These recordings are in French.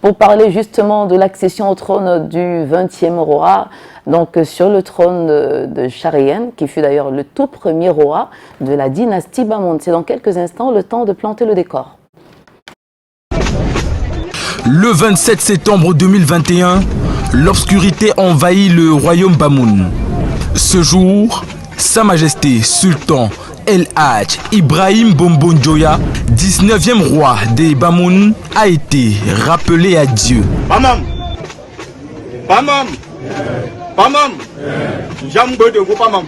pour parler justement de l'accession au trône du 20e roi, donc sur le trône de Shahriyan, qui fut d'ailleurs le tout premier roi de la dynastie Bamoun. C'est dans quelques instants le temps de planter le décor. Le 27 septembre 2021, l'obscurité envahit le royaume Bamoun. Ce jour, Sa Majesté Sultan El Hadj Ibrahim Bombo Njoya, 19e roi des Bamoun, a été rappelé à Dieu. Bamam, Bamam, Bamam, Jambo de Bamam.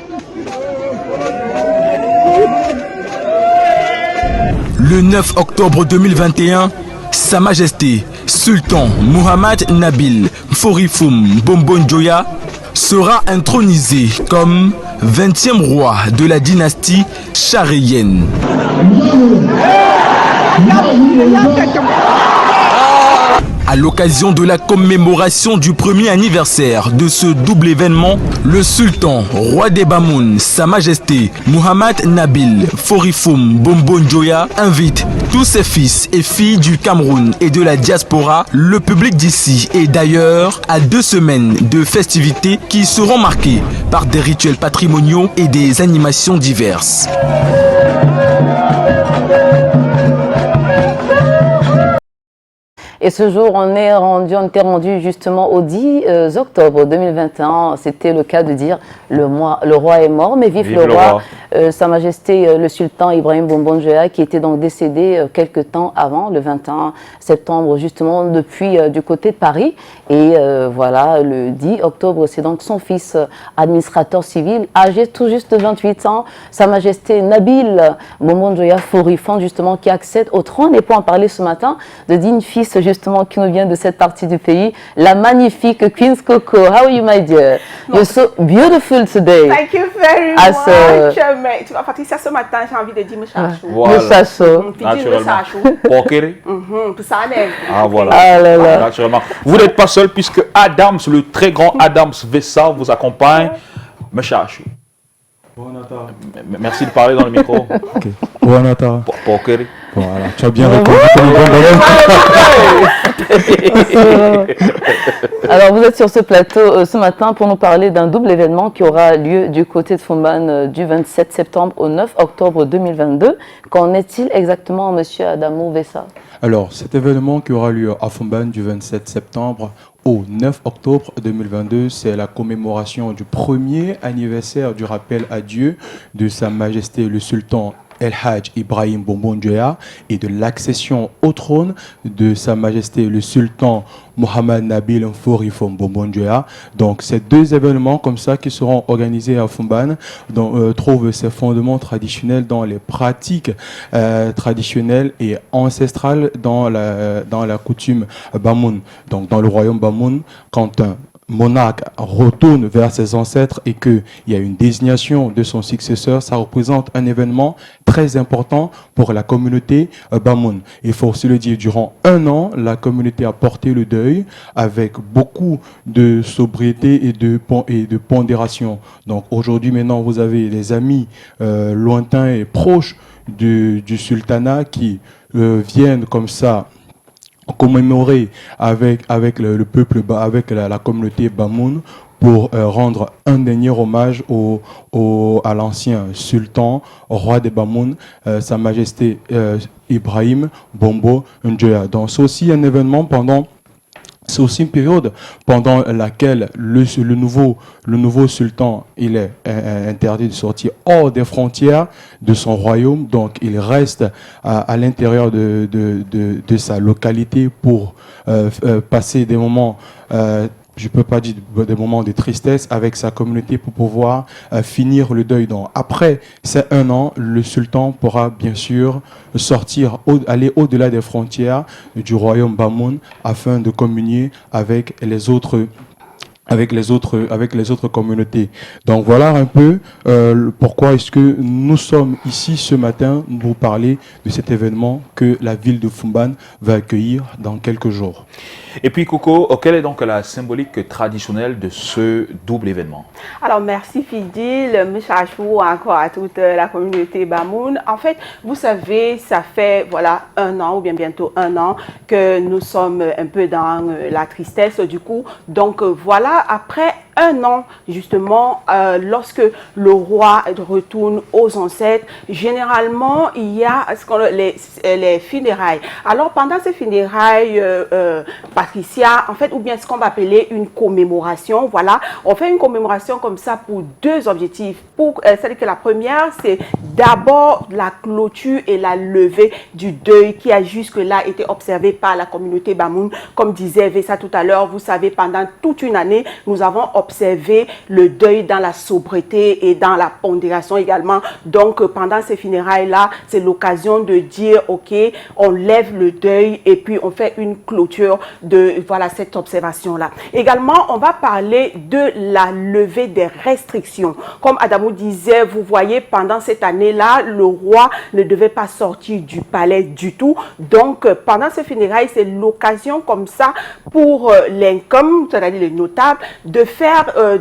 Le 9 octobre 2021, Sa Majesté Sultan Mohamed Nabil Forifoum Bombo Njoya sera intronisé comme 20e roi de la dynastie Shahriyan. À l'occasion de la commémoration du premier anniversaire de ce double événement, le sultan, roi des Bamoun, Sa Majesté Mohamed Nabil Forifoum Bombo Njoya, invite tous ses fils et filles du Cameroun et de la diaspora, le public d'ici et d'ailleurs, à 2 semaines de festivités qui seront marquées par des rituels patrimoniaux et des animations diverses. Et ce jour, on était rendu justement au 10 octobre 2021. C'était le cas de dire le roi est mort, mais vive le roi. Sa Majesté le Sultan Ibrahim Bombo Njoya, qui était donc décédé quelques temps avant, le 21 septembre justement, depuis du côté de Paris. Et voilà, le 10 octobre, c'est donc son fils administrateur civil, âgé tout juste de 28 ans, Sa Majesté Nabil Bombo Njoya Forifoum, justement, qui accède au trône. Et pour en parler ce matin, de digne fils justement qui nous vient de cette partie du pays, la magnifique Queen's Coco. How are you, my dear? You're so beautiful today. Thank you very much. Mais tu vois, Patricia, ce matin, j'ai envie de dire Mouchachou. Mouchachou. Naturellement. Porqueré. Pour ça, ah, voilà. Ah là là. Naturellement. Vous n'êtes pas seul puisque Adams, le très grand Adams Vessa, vous accompagne. Mouchachou. Merci de parler dans le micro. Ok. Bonata. Porqueré. Voilà, tu as bien répondu. Alors, vous êtes sur ce plateau ce matin pour nous parler d'un double événement qui aura lieu du côté de Foumban du 27 septembre au 9 octobre 2022. Qu'en est-il exactement, monsieur Adamou Vessa? Alors, cet événement qui aura lieu à Foumban du 27 septembre au 9 octobre 2022, c'est la commémoration du premier anniversaire du rappel à Dieu de Sa Majesté le Sultan El Hadj Ibrahim Bombo Njoya et de l'accession au trône de Sa Majesté le Sultan Mohamed Nabil Forifoum Bombo Njoya. Donc ces deux événements comme ça qui seront organisés à Foumban trouvent ses fondements traditionnels dans les pratiques traditionnelles et ancestrales dans la coutume Bamoun. Donc dans le royaume Bamoun, quand un monarque retourne vers ses ancêtres et qu'il y a une désignation de son successeur, ça représente un événement très important pour la communauté Bamoun. Il faut aussi le dire, durant 1 an, la communauté a porté le deuil avec beaucoup de sobriété et de pondération. Donc aujourd'hui, maintenant, vous avez les amis lointains et proches du sultanat qui viennent comme ça commémorer avec le peuple, avec la communauté Bamoun pour rendre un dernier hommage à l'ancien sultan, roi des Bamoun, Sa Majesté Ibrahim Bombo Njoya. Donc c'est aussi un événement c'est aussi une période pendant laquelle le nouveau sultan, il est interdit de sortir hors des frontières de son royaume. Donc il reste à l'intérieur de sa localité pour passer des moments je ne peux pas dire des moments de tristesse avec sa communauté pour pouvoir finir le deuil. Donc, après ces 1 an, le sultan pourra bien sûr sortir, aller au-delà des frontières du royaume Bamoun afin de communier avec les autres avec les autres communautés. Donc voilà un peu pourquoi est-ce que nous sommes ici ce matin pour vous parler de cet événement que la ville de Foumban va accueillir dans quelques jours. Et puis Coco, quelle est donc la symbolique traditionnelle de ce double événement? Alors merci Fidil, Mchachou, encore à toute la communauté Bamoun. En fait, vous savez, ça fait voilà 1 an ou bien bientôt 1 an que nous sommes un peu dans la tristesse du coup. Donc voilà, après 1 an, justement, lorsque le roi retourne aux ancêtres, généralement, il y a les funérailles. Alors, pendant ces funérailles, Patricia, en fait, ou bien ce qu'on va appeler une commémoration, voilà, on fait une commémoration comme ça pour 2 objectifs. C'est-à-dire que la première, c'est d'abord la clôture et la levée du deuil qui a jusque-là été observé par la communauté Bamoun. Comme disait Vessa tout à l'heure, vous savez, pendant toute une année, nous avons observé le deuil dans la sobriété et dans la pondération également. Donc, pendant ces funérailles-là, c'est l'occasion de dire, OK, on lève le deuil et puis on fait une clôture de voilà, cette observation-là. Également, on va parler de la levée des restrictions. Comme Adamou disait, vous voyez, pendant cette année-là, le roi ne devait pas sortir du palais du tout. Donc, pendant ces funérailles, c'est l'occasion comme ça pour l'income, c'est-à-dire les notables, de faire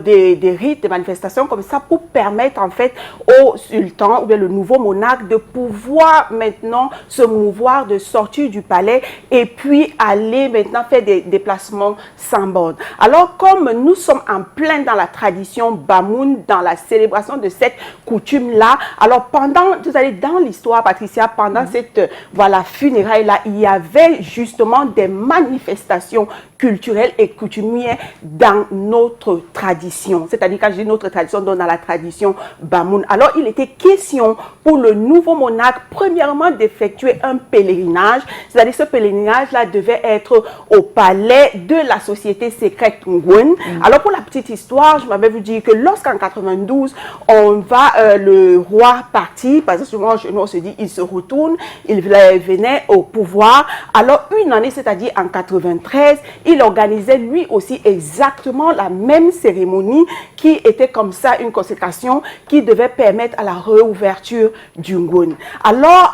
des rites, des manifestations comme ça pour permettre en fait au sultan ou bien le nouveau monarque de pouvoir maintenant se mouvoir, de sortir du palais et puis aller maintenant faire des déplacements sans borne. Alors comme nous sommes en plein dans la tradition Bamoun, dans la célébration de cette coutume-là, alors pendant, vous allez dans l'histoire Patricia, pendant cette voilà, funéraille-là, il y avait justement des manifestations culturelles et coutumières dans notre tradition. C'est-à-dire, quand je dis notre tradition, donc dans la tradition Bamoun. Alors, il était question pour le nouveau monarque, premièrement, d'effectuer un pèlerinage. C'est-à-dire, ce pèlerinage-là devait être au palais de la société secrète Ngwen. Alors, pour la petite histoire, je m'avais vous dire que lorsqu'en 92, le roi partit, parce que souvent, on se dit, il se retourne, il venait au pouvoir. Alors, une année, c'est-à-dire en 93, il organisait lui aussi exactement la même cérémonie qui était comme ça une consécration qui devait permettre à la réouverture du Ngwen. Alors,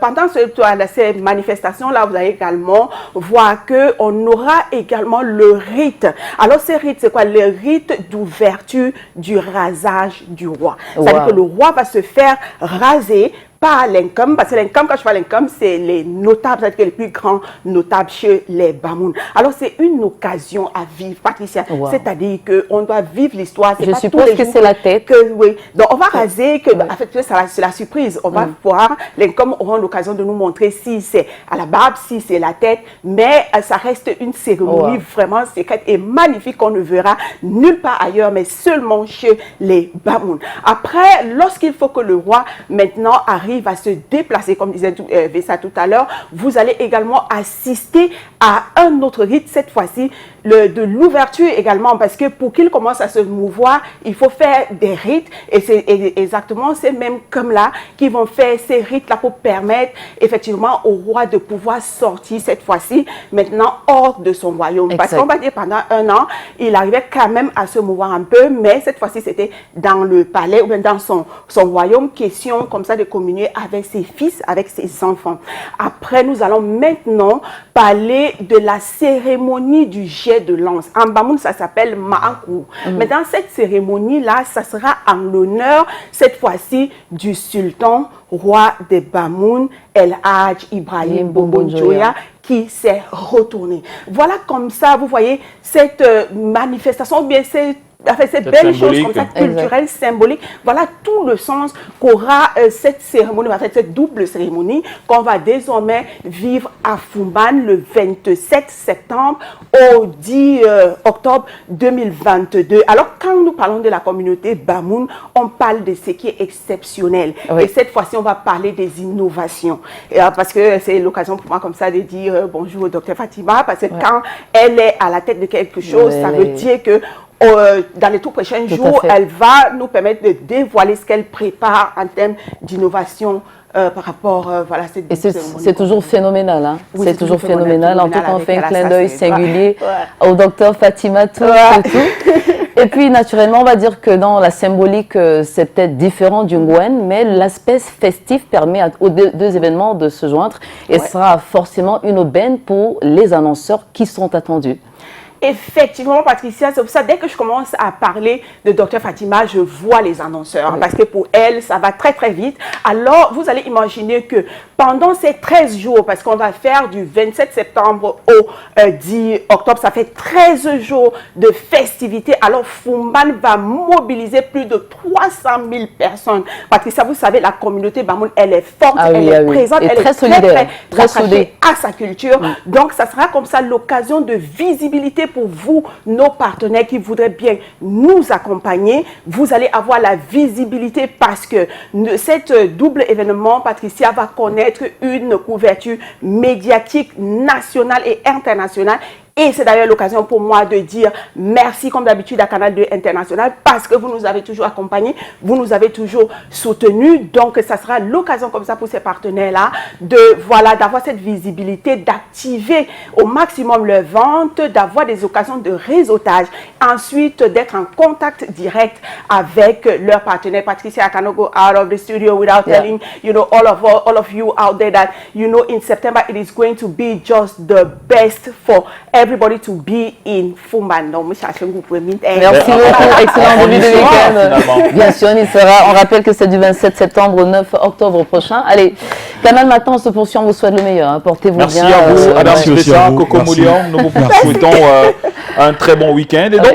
pendant ces manifestations-là, vous allez également voir qu'on aura également le rite. Alors, ce rite, c'est quoi? Le rite d'ouverture du rasage du roi. C'est-à-dire que le roi va se faire raser par l'income, parce que l'income, quand je parle l'income, c'est les notables, c'est-à-dire les plus grands notables chez les Bamoun. Alors, c'est une occasion à vivre, Patricia. C'est-à-dire qu'on doit vivre l'histoire. Je suppose que c'est la tête. Oui. Donc, on va raser, en fait, c'est la surprise. On va voir, l'income aura l'occasion de nous montrer si c'est à la barbe, si c'est la tête, mais ça reste une cérémonie vraiment secrète et magnifique qu'on ne verra nulle part ailleurs, mais seulement chez les Bamoun. Après, lorsqu'il faut que le roi, maintenant, arrive à se déplacer, comme disait Vessa tout à l'heure, vous allez également assister à un autre rite, cette fois-ci, de l'ouverture également, parce que pour qu'il commence à se mouvoir, il faut faire des rites, et c'est exactement ces mêmes comme là qui vont faire ces rites-là pour permettre effectivement au roi de pouvoir sortir cette fois-ci, maintenant hors de son royaume. Parce qu'on va dire pendant 1 an, il arrivait quand même à se mouvoir un peu, mais cette fois-ci c'était dans le palais ou bien dans son royaume, question comme ça de communier avec ses fils, avec ses enfants. Après, nous allons maintenant parler de la cérémonie du jet de lance. En Bamoun, ça s'appelle Ma'ankou. Mais dans cette cérémonie-là, ça sera en l'honneur, cette fois-ci, du sultan, roi de Bamoun, El Hadj Ibrahim Bombonjoya, qui s'est retourné. Voilà comme ça, vous voyez, cette manifestation, bien ces belles choses comme ça, culturelles, symboliques. Voilà tout le sens qu'aura cette cérémonie, en fait, cette double cérémonie qu'on va désormais vivre à Foumban le 27 septembre au 10 octobre 2022. Alors, quand nous parlons de la communauté Bamoun, on parle de ce qui est exceptionnel. Et cette fois-ci, on va parler des innovations. Parce que c'est l'occasion pour moi comme ça de dire bonjour au docteur Fatima, parce que quand elle est à la tête de quelque chose, ça veut dire que dans les tout prochains jours, elle va nous permettre de dévoiler ce qu'elle prépare en termes d'innovation par rapport voilà, à cette Et cérémonie. c'est toujours phénoménal, hein? Oui, c'est toujours phénoménal. En tout cas, on avec fait un elle, clin ça, d'œil c'est- singulier ouais. au docteur Fatima tout, Ouais. tout. Et puis, naturellement, on va dire que dans la symbolique, c'est peut-être différent du Ngwen, mais l'aspect festif permet aux deux événements de se joindre et Ouais. sera forcément une aubaine pour les annonceurs qui sont attendus. Effectivement, Patricia, c'est pour ça, dès que je commence à parler de Dr Fatima, je vois les annonceurs, parce que pour elle, ça va très très vite. Alors, vous allez imaginer que pendant ces 13 jours, parce qu'on va faire du 27 septembre au 10 octobre, ça fait 13 jours de festivités. Alors, Fumban va mobiliser plus de 300 000 personnes. Patricia, vous savez, la communauté Bamoun, elle est forte, Ah oui, elle est ah oui. présente, Et elle très est solidaire, très attachée soudée. à sa culture. Donc, ça sera comme ça l'occasion de visibilité pour vous, nos partenaires qui voudraient bien nous accompagner. Vous allez avoir la visibilité parce que cet double événement, Patricia, va connaître une couverture médiatique nationale et internationale. Et c'est d'ailleurs l'occasion pour moi de dire merci comme d'habitude à Canal 2 International parce que vous nous avez toujours accompagnés, vous nous avez toujours soutenus. Donc, ça sera l'occasion comme ça pour ces partenaires-là d'avoir cette visibilité, d'activer au maximum leurs ventes, d'avoir des occasions de réseautage. Ensuite, d'être en contact direct avec leurs partenaires. Patricia, I cannot go out of the studio without telling, all of you out there that, in September, it is going to be just the best for everybody to be in Fumban. Donc, Merci beaucoup, excellent début de finalement. week-end. Bien sûr, il sera. On rappelle que c'est du 27 septembre au 9 octobre prochain. Allez, Canal Maintenant se poursuit, on vous souhaite le meilleur. Hein. Portez-vous Merci bien. à vous, Adam merci aussi à Spessa, vous. Coco Merci. Moulian. Nous vous souhaitons un très bon week-end. Et donc,